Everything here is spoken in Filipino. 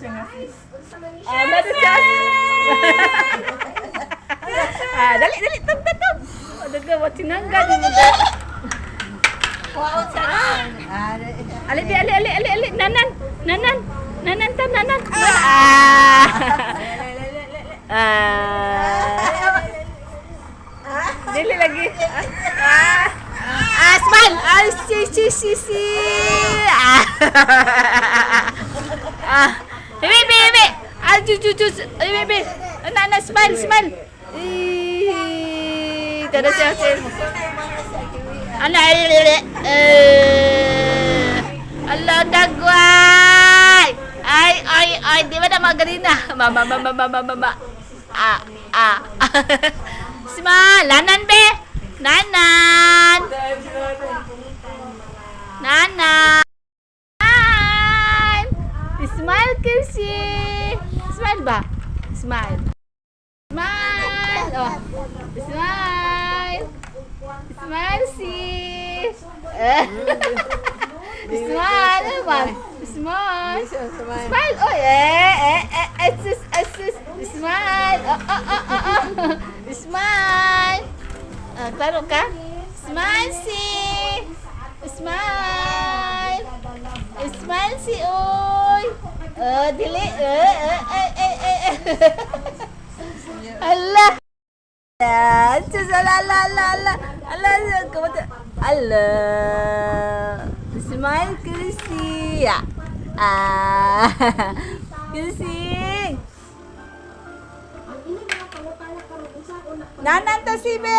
siya nga sis. Nasa siya. Dali, tug. Daga, what sinanggan mo da? Wow, sa Ali, nanan. Dili lagi. Smile. Si. Bibi. Jujus. Bibi. Nana, smile. Tada siya. Ala, dagway. Ay, di ba na magalina? Mama. Smile, nanan be. Nanan. Smile kasi. Smile ba? Smile. Oh. Smile si. Smile naman. Smile. Oh, Smile. Smile. Klaro ka? Smile si. Smile si, oy. Dili. Allah. Allah. Smile kasi. Kasi. Nanan to si be.